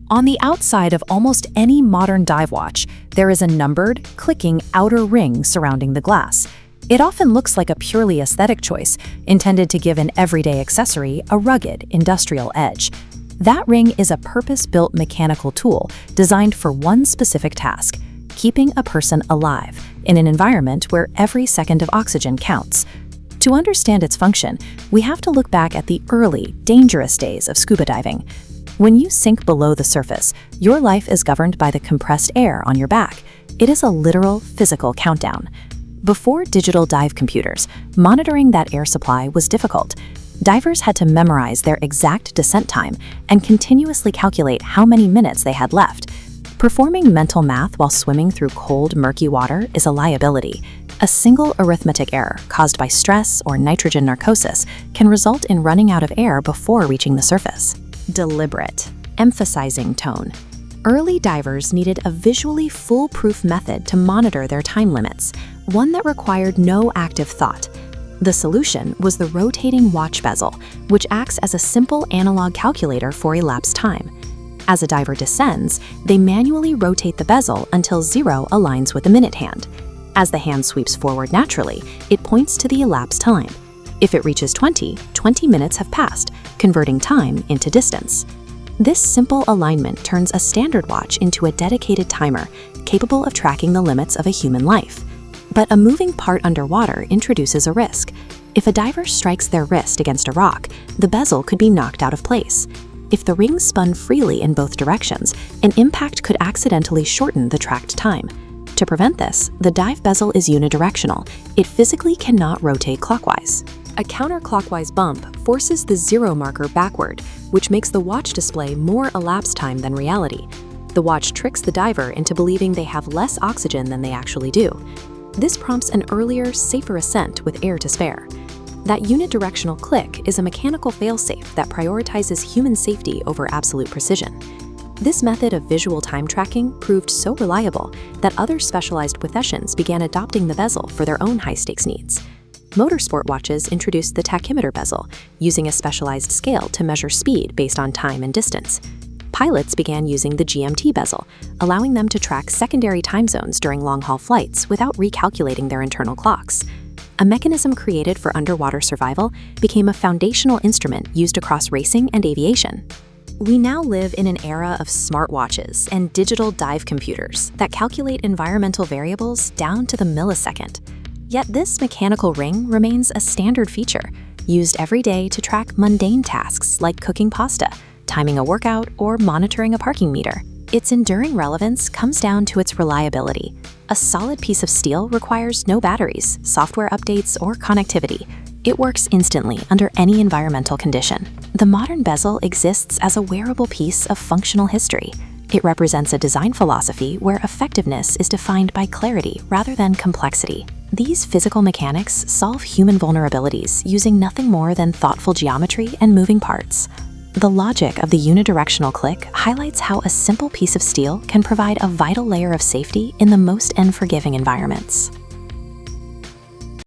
On the outside of almost any modern dive watch, there is a numbered, clicking outer ring surrounding the glass. It often looks like a purely aesthetic choice, intended to give an everyday accessory a rugged, industrial edge. That ring is a purpose-built mechanical tool designed for one specific task: keeping a person alive in an environment where every second of oxygen counts. To understand its function, we have to look back at the early, dangerous days of scuba diving. When you sink below the surface, your life is governed by the compressed air on your back. It is a literal, physical countdown. Before digital dive computers, monitoring that air supply was difficult. Divers had to memorize their exact descent time and continuously calculate how many minutes they had left. Performing mental math while swimming through cold, murky water is a liability. A single arithmetic error caused by stress or nitrogen narcosis can result in running out of air before reaching the surface. Deliberate, emphasizing tone. Early divers needed a visually foolproof method to monitor their time limits, one that required no active thought. The solution was the rotating watch bezel, which acts as a simple analog calculator for elapsed time. As a diver descends, they manually rotate the bezel until 0 aligns with the minute hand. As the hand sweeps forward naturally, it points to the elapsed time. If it reaches 20 minutes have passed, converting time into distance. This simple alignment turns a standard watch into a dedicated timer, capable of tracking the limits of a human life. But a moving part underwater introduces a risk. If a diver strikes their wrist against a rock, the bezel could be knocked out of place. If the ring spun freely in both directions, an impact could accidentally shorten the tracked time. To prevent this, the dive bezel is unidirectional. It physically cannot rotate clockwise. A counterclockwise bump forces the 0 marker backward, which makes the watch display more elapsed time than reality. The watch tricks the diver into believing they have less oxygen than they actually do. This prompts an earlier, safer ascent with air to spare. That unidirectional click is a mechanical failsafe that prioritizes human safety over absolute precision. This method of visual time tracking proved so reliable that other specialized professions began adopting the bezel for their own high-stakes needs. Motorsport watches introduced the tachymeter bezel, using a specialized scale to measure speed based on time and distance. Pilots began using the GMT bezel, allowing them to track secondary time zones during long-haul flights without recalculating their internal clocks. A mechanism created for underwater survival became a foundational instrument used across racing and aviation. We now live in an era of smartwatches and digital dive computers that calculate environmental variables down to the millisecond. Yet this mechanical ring remains a standard feature, used every day to track mundane tasks like cooking pasta, timing a workout, or monitoring a parking meter. Its enduring relevance comes down to its reliability. A solid piece of steel requires no batteries, software updates, or connectivity. It works instantly under any environmental condition. The modern bezel exists as a wearable piece of functional history. It represents a design philosophy where effectiveness is defined by clarity rather than complexity. These physical mechanics solve human vulnerabilities using nothing more than thoughtful geometry and moving parts. The logic of the unidirectional click highlights how a simple piece of steel can provide a vital layer of safety in the most unforgiving environments.